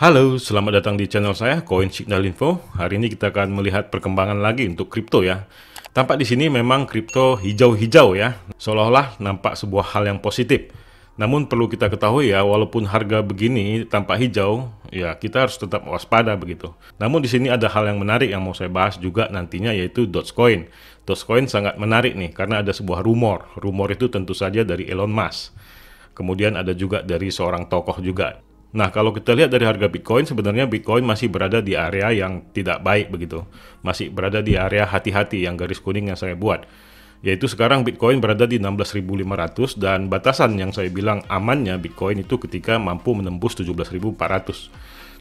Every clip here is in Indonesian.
Halo, selamat datang di channel saya, Coin Signal Info. Hari ini kita akan melihat perkembangan lagi untuk kripto ya. Tampak di sini memang kripto hijau-hijau ya, seolah-olah nampak sebuah hal yang positif. Namun perlu kita ketahui ya, walaupun harga begini tampak hijau, ya kita harus tetap waspada begitu. Namun di sini ada hal yang menarik yang mau saya bahas juga nantinya, yaitu Dogecoin. Dogecoin sangat menarik nih, karena ada sebuah rumor. Rumor itu tentu saja dari Elon Musk. Kemudian ada juga dari seorang tokoh juga. Nah, kalau kita lihat dari harga Bitcoin, sebenarnya Bitcoin masih berada di area yang tidak baik begitu. Masih berada di area hati-hati yang garis kuning yang saya buat. Yaitu sekarang Bitcoin berada di 16.500 dan batasan yang saya bilang amannya Bitcoin itu ketika mampu menembus 17.400.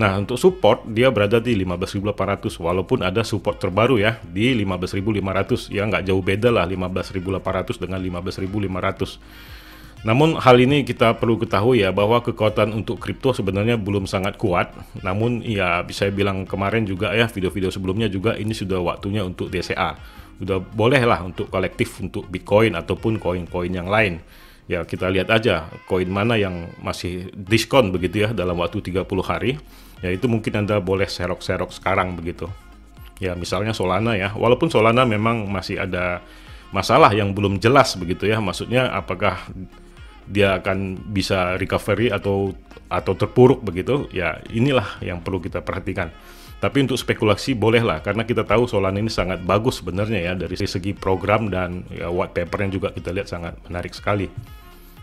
Nah, untuk support dia berada di 15.800 walaupun ada support terbaru ya di 15.500. Ya nggak jauh beda lah 15.800 dengan 15.500. Namun hal ini kita perlu ketahui ya, bahwa kekuatan untuk kripto sebenarnya belum sangat kuat. Namun ya bisa bilang kemarin juga ya, video-video sebelumnya juga, ini sudah waktunya untuk DCA. Udah boleh lah untuk kolektif untuk Bitcoin ataupun koin-koin yang lain. Ya kita lihat aja koin mana yang masih diskon begitu ya dalam waktu 30 hari. Ya itu mungkin Anda boleh serok-serok sekarang begitu. Ya misalnya Solana ya, walaupun Solana memang masih ada masalah yang belum jelas begitu ya. Maksudnya apakah dia akan bisa recovery atau terpuruk begitu ya, inilah yang perlu kita perhatikan. Tapi untuk spekulasi bolehlah, karena kita tahu Solana ini sangat bagus sebenarnya ya dari segi program, dan ya, white papernya juga kita lihat sangat menarik sekali.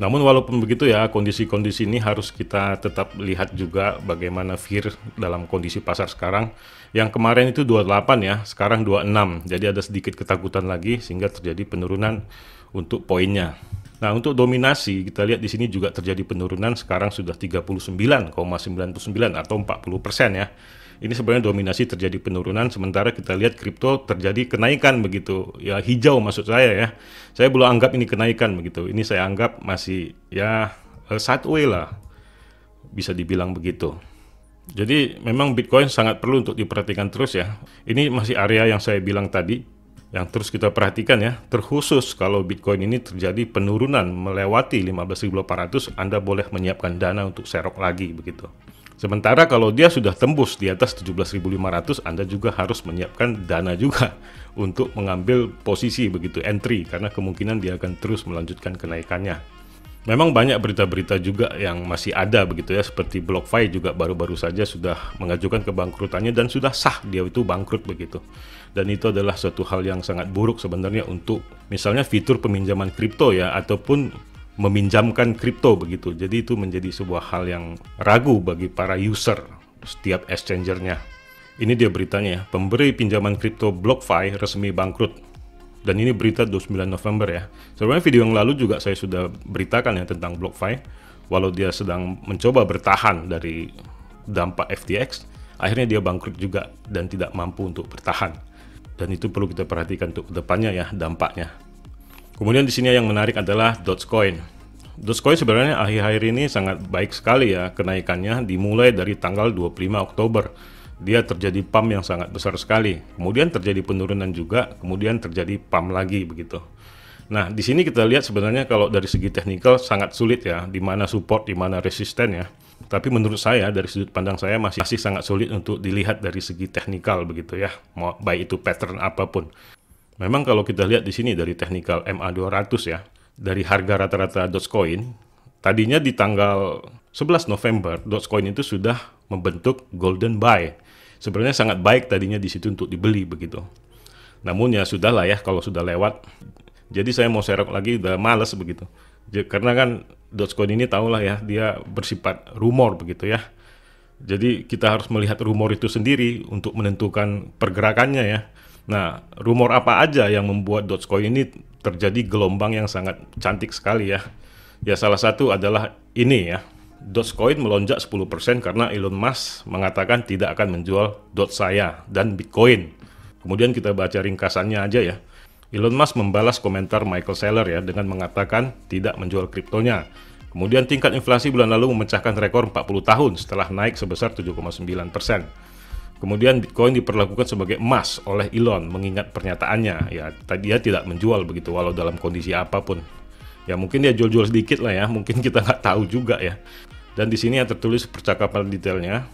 Namun walaupun begitu ya, kondisi-kondisi ini harus kita tetap lihat juga bagaimana VIR dalam kondisi pasar sekarang. Yang kemarin itu 28 ya, sekarang 26. Jadi ada sedikit ketakutan lagi sehingga terjadi penurunan untuk poinnya. Nah, untuk dominasi kita lihat di sini juga terjadi penurunan, sekarang sudah 39,99 atau 40% ya. Ini sebenarnya dominasi terjadi penurunan, sementara kita lihat kripto terjadi kenaikan begitu. Ya hijau maksud saya ya. Saya belum anggap ini kenaikan begitu. Ini saya anggap masih ya sideways lah. Bisa dibilang begitu. Jadi memang Bitcoin sangat perlu untuk diperhatikan terus ya. Ini masih area yang saya bilang tadi, yang terus kita perhatikan ya, terkhusus kalau Bitcoin ini terjadi penurunan melewati 15.800, Anda boleh menyiapkan dana untuk serok lagi begitu. Sementara kalau dia sudah tembus di atas 17.500, Anda juga harus menyiapkan dana juga untuk mengambil posisi begitu, entry, karena kemungkinan dia akan terus melanjutkan kenaikannya. Memang banyak berita-berita juga yang masih ada begitu ya, seperti BlockFi juga baru-baru saja sudah mengajukan kebangkrutannya dan sudah sah dia itu bangkrut begitu. Dan itu adalah suatu hal yang sangat buruk sebenarnya untuk misalnya fitur peminjaman kripto ya, ataupun meminjamkan kripto begitu. Jadi itu menjadi sebuah hal yang ragu bagi para user setiap exchangernya. Ini dia beritanya ya, pemberi pinjaman kripto BlockFi resmi bangkrut. Dan ini berita 29 November ya. Sebenarnya video yang lalu juga saya sudah beritakan ya tentang BlockFi. Walau dia sedang mencoba bertahan dari dampak FTX, akhirnya dia bangkrut juga dan tidak mampu untuk bertahan. Dan itu perlu kita perhatikan untuk kedepannya ya, dampaknya. Kemudian di sini yang menarik adalah Dogecoin. Dogecoin sebenarnya akhir-akhir ini sangat baik sekali ya kenaikannya, dimulai dari tanggal 25 Oktober. Dia terjadi pump yang sangat besar sekali. Kemudian terjadi penurunan juga, kemudian terjadi pump lagi begitu. Nah, di sini kita lihat sebenarnya kalau dari segi teknikal sangat sulit ya, di mana support, di mana resisten ya. Tapi menurut saya dari sudut pandang saya masih sangat sulit untuk dilihat dari segi teknikal begitu ya, mau baik itu pattern apapun. Memang kalau kita lihat di sini dari teknikal MA200 ya, dari harga rata-rata Dogecoin, tadinya di tanggal 11 November Dogecoin itu sudah membentuk golden buy. Sebenarnya sangat baik tadinya di situ untuk dibeli begitu. Namun ya sudahlah ya kalau sudah lewat. Jadi saya mau serok lagi udah males begitu. Karena kan Dogecoin ini tahulah ya, dia bersifat rumor begitu ya. Jadi kita harus melihat rumor itu sendiri untuk menentukan pergerakannya ya. Nah, rumor apa aja yang membuat Dogecoin ini terjadi gelombang yang sangat cantik sekali ya. Ya salah satu adalah ini ya. Dogecoin melonjak 10% karena Elon Musk mengatakan tidak akan menjual Doge saya dan Bitcoin. Kemudian kita baca ringkasannya aja ya. Elon Musk membalas komentar Michael Saylor ya dengan mengatakan tidak menjual kriptonya. Kemudian tingkat inflasi bulan lalu memecahkan rekor 40 tahun setelah naik sebesar 7,9%. Kemudian Bitcoin diperlakukan sebagai emas oleh Elon mengingat pernyataannya. Ya, dia tidak menjual begitu walau dalam kondisi apapun. Ya mungkin dia jual-jual sedikit lah ya, mungkin kita nggak tahu juga ya. Dan di sini yang tertulis percakapan detailnya.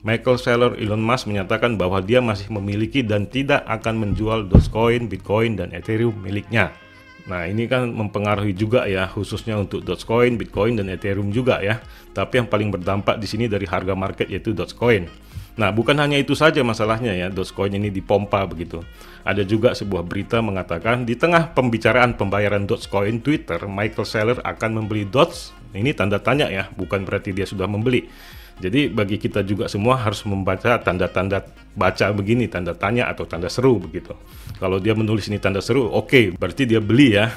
Michael Saylor Elon Musk menyatakan bahwa dia masih memiliki dan tidak akan menjual Dogecoin, Bitcoin, dan Ethereum miliknya. Nah, ini kan mempengaruhi juga ya, khususnya untuk Dogecoin, Bitcoin, dan Ethereum juga ya. Tapi yang paling berdampak di sini dari harga market yaitu Dogecoin. Nah, bukan hanya itu saja masalahnya ya, Dogecoin ini dipompa begitu. Ada juga sebuah berita mengatakan di tengah pembicaraan pembayaran Dogecoin Twitter, Michael Saylor akan membeli Doge. Ini tanda tanya ya, bukan berarti dia sudah membeli. Jadi bagi kita juga semua harus membaca tanda-tanda baca begini, tanda tanya atau tanda seru begitu. Kalau dia menulis ini tanda seru, oke, berarti dia beli ya.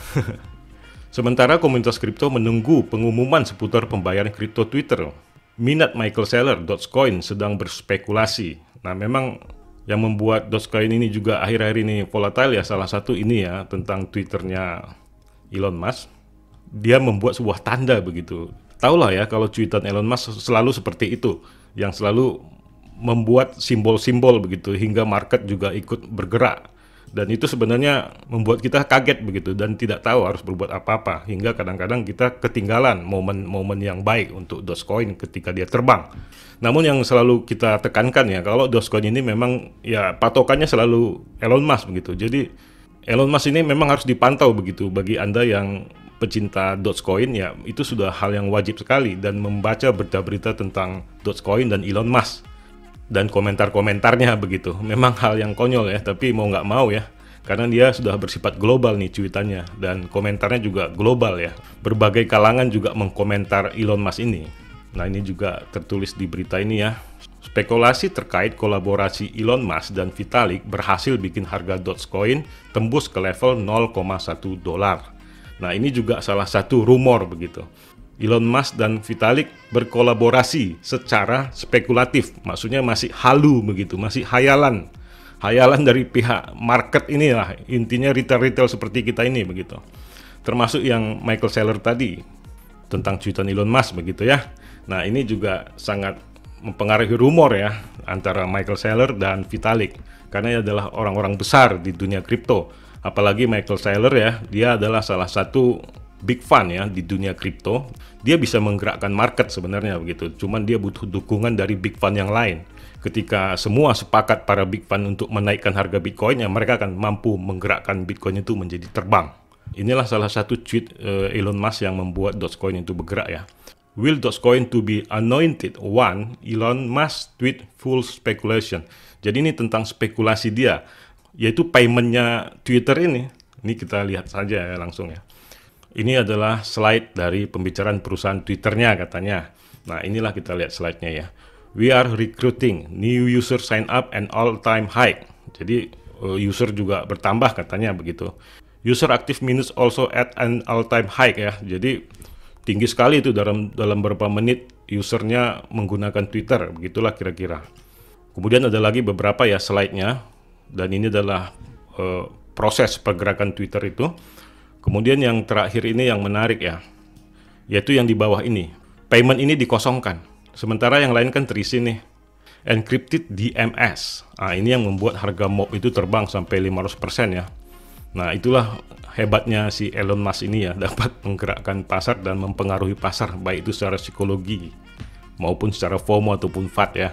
Sementara komunitas kripto menunggu pengumuman seputar pembayaran kripto Twitter. Minat Michael Saylor, Dogecoin sedang berspekulasi. Nah, memang yang membuat Dogecoin ini juga akhir-akhir ini volatile ya, salah satu ini ya, tentang Twitternya Elon Musk. Dia membuat sebuah tanda begitu. Tahulah ya kalau tweetan Elon Musk selalu seperti itu, yang selalu membuat simbol-simbol begitu hingga market juga ikut bergerak. Dan itu sebenarnya membuat kita kaget begitu dan tidak tahu harus berbuat apa-apa, hingga kadang-kadang kita ketinggalan momen-momen yang baik untuk Dogecoin ketika dia terbang. Namun yang selalu kita tekankan ya, kalau Dogecoin ini memang ya patokannya selalu Elon Musk begitu. Jadi Elon Musk ini memang harus dipantau begitu. Bagi Anda yang pecinta Dogecoin ya, itu sudah hal yang wajib sekali, dan membaca berita-berita tentang Dogecoin dan Elon Musk dan komentar-komentarnya begitu. Memang hal yang konyol ya, tapi mau nggak mau ya, karena dia sudah bersifat global nih cuitannya, dan komentarnya juga global ya. Berbagai kalangan juga mengkomentar Elon Musk ini. Nah, ini juga tertulis di berita ini ya. Spekulasi terkait kolaborasi Elon Musk dan Vitalik berhasil bikin harga Dogecoin tembus ke level 0,1 dolar. Nah, ini juga salah satu rumor begitu. Elon Musk dan Vitalik berkolaborasi secara spekulatif, maksudnya masih halu begitu, masih hayalan. Hayalan dari pihak market inilah, intinya retail-retail seperti kita ini begitu. Termasuk yang Michael Saylor tadi tentang cuitan Elon Musk begitu ya. Nah, ini juga sangat mempengaruhi rumor ya antara Michael Saylor dan Vitalik, karena ia adalah orang-orang besar di dunia kripto. Apalagi Michael Saylor ya, dia adalah salah satu big fund ya di dunia kripto. Dia bisa menggerakkan market sebenarnya begitu. Cuman dia butuh dukungan dari big fund yang lain. Ketika semua sepakat para big fund untuk menaikkan harga Bitcoin, ya mereka akan mampu menggerakkan Bitcoin itu menjadi terbang. Inilah salah satu tweet Elon Musk yang membuat Dogecoin itu bergerak ya. Will Dogecoin to be anointed one? Elon Musk tweet full speculation. Jadi ini tentang spekulasi dia, yaitu paymentnya Twitter ini. Ini kita lihat saja ya langsung ya. Ini adalah slide dari pembicaraan perusahaan Twitternya katanya. Nah, inilah kita lihat slide-nya ya. We are recruiting new user sign up and all-time high. Jadi user juga bertambah katanya begitu. User active minutes also at an all-time high ya. Jadi tinggi sekali itu dalam beberapa menit usernya menggunakan Twitter. Begitulah kira-kira. Kemudian ada lagi beberapa ya slide-nya. Dan ini adalah proses pergerakan Twitter itu. Kemudian yang terakhir ini yang menarik ya, yaitu yang di bawah ini. Payment ini dikosongkan. Sementara yang lain kan terisi nih. Encrypted DMS. Nah, ini yang membuat harga MOB itu terbang sampai 500% ya. Nah, itulah hebatnya si Elon Musk ini ya, dapat menggerakkan pasar dan mempengaruhi pasar, baik itu secara psikologi maupun secara FOMO ataupun FUD ya.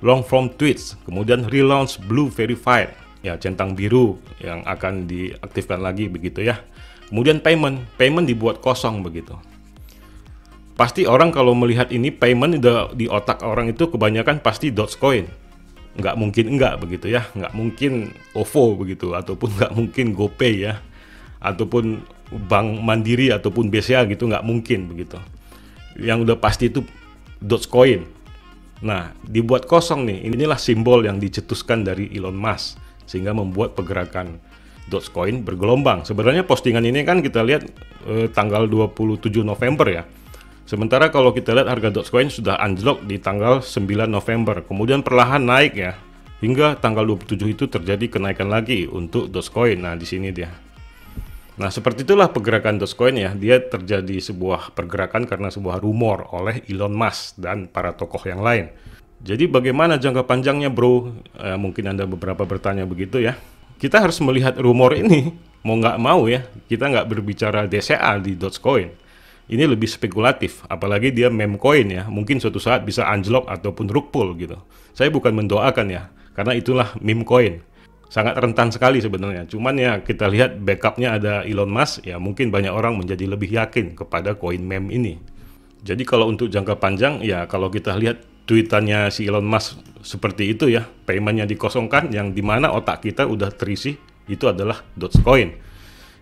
Long form tweets, kemudian relaunch Blue Verified, ya centang biru yang akan diaktifkan lagi begitu ya. Kemudian payment dibuat kosong begitu. Pasti orang kalau melihat ini payment di otak orang itu kebanyakan pasti Dogecoin. Nggak mungkin enggak begitu ya, nggak mungkin OVO begitu, ataupun nggak mungkin GoPay ya, ataupun Bank Mandiri ataupun BCA gitu, nggak mungkin begitu. Yang udah pasti itu Dogecoin. Nah, dibuat kosong nih, inilah simbol yang dicetuskan dari Elon Musk, sehingga membuat pergerakan Dogecoin bergelombang. Sebenarnya postingan ini kan kita lihat tanggal 27 November ya. Sementara kalau kita lihat harga Dogecoin sudah anjlok di tanggal 9 November, kemudian perlahan naik ya. Hingga tanggal 27 itu terjadi kenaikan lagi untuk Dogecoin. Nah, di sini dia. Nah, seperti itulah pergerakan Dogecoin ya. Dia terjadi sebuah pergerakan karena sebuah rumor oleh Elon Musk dan para tokoh yang lain. Jadi bagaimana jangka panjangnya bro? Mungkin Anda beberapa bertanya begitu ya. Kita harus melihat rumor ini, mau nggak mau ya. Kita nggak berbicara DCA di Dogecoin. Ini lebih spekulatif, apalagi dia meme coin ya. Mungkin suatu saat bisa anjlok ataupun rug pull gitu. Saya bukan mendoakan ya, karena itulah meme coin. Sangat rentan sekali sebenarnya. Cuman ya kita lihat backupnya ada Elon Musk, ya mungkin banyak orang menjadi lebih yakin kepada koin meme ini. Jadi kalau untuk jangka panjang, ya kalau kita lihat tweetannya si Elon Musk seperti itu ya, paymentnya dikosongkan, yang dimana otak kita udah terisi, itu adalah Dogecoin.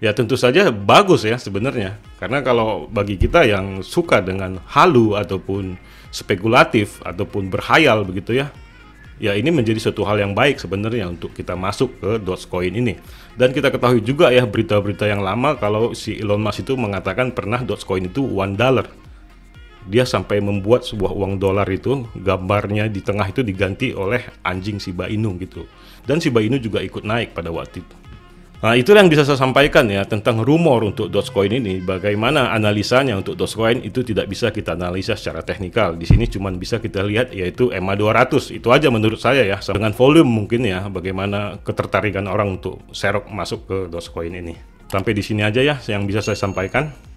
Ya tentu saja bagus ya sebenarnya, karena kalau bagi kita yang suka dengan halu ataupun spekulatif ataupun berhayal begitu ya, ya ini menjadi suatu hal yang baik sebenarnya untuk kita masuk ke Dogecoin ini. Dan kita ketahui juga ya berita-berita yang lama kalau si Elon Musk itu mengatakan pernah Dogecoin itu $1. Dia sampai membuat sebuah uang dolar itu, gambarnya di tengah itu diganti oleh anjing Shiba Inu gitu. Dan Shiba Inu juga ikut naik pada waktu itu. Nah, itulah yang bisa saya sampaikan ya tentang rumor untuk Dogecoin ini. Bagaimana analisanya untuk Dogecoin itu tidak bisa kita analisa secara teknikal. Di sini cuma bisa kita lihat yaitu EMA 200. Itu aja menurut saya ya. Dengan volume mungkin ya, bagaimana ketertarikan orang untuk serok masuk ke Dogecoin ini. Sampai di sini aja ya yang bisa saya sampaikan.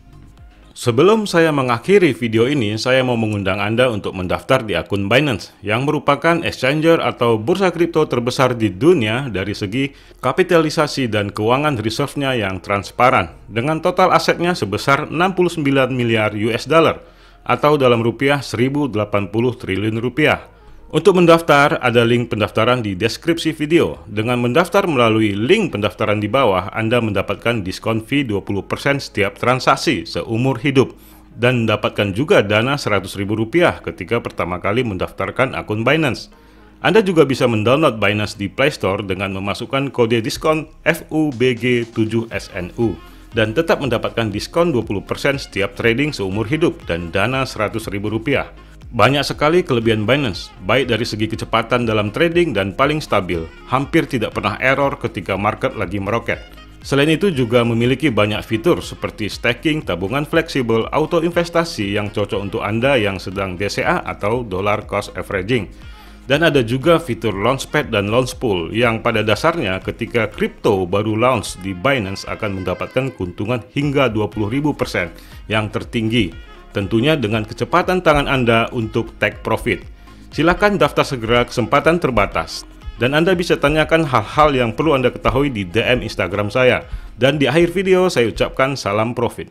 Sebelum saya mengakhiri video ini, saya mau mengundang Anda untuk mendaftar di akun Binance, yang merupakan exchanger atau bursa kripto terbesar di dunia dari segi kapitalisasi dan keuangan reserve-nya yang transparan, dengan total asetnya sebesar 69 miliar US dollar, atau dalam rupiah 1080 triliun rupiah. Untuk mendaftar, ada link pendaftaran di deskripsi video. Dengan mendaftar melalui link pendaftaran di bawah, Anda mendapatkan diskon fee 20% setiap transaksi seumur hidup. Dan mendapatkan juga dana Rp100.000 ketika pertama kali mendaftarkan akun Binance. Anda juga bisa mendownload Binance di Play Store dengan memasukkan kode diskon FUBG7SNU. Dan tetap mendapatkan diskon 20% setiap trading seumur hidup dan dana Rp100.000. Banyak sekali kelebihan Binance, baik dari segi kecepatan dalam trading dan paling stabil, hampir tidak pernah error ketika market lagi meroket. Selain itu juga memiliki banyak fitur seperti staking, tabungan fleksibel, auto investasi yang cocok untuk Anda yang sedang DCA atau dollar cost averaging. Dan ada juga fitur Launchpad dan Launchpool yang pada dasarnya ketika kripto baru launch di Binance akan mendapatkan keuntungan hingga 20.000% yang tertinggi. Tentunya dengan kecepatan tangan Anda untuk take profit. Silakan daftar segera, kesempatan terbatas. Dan Anda bisa tanyakan hal-hal yang perlu Anda ketahui di DM Instagram saya. Dan di akhir video saya ucapkan salam profit.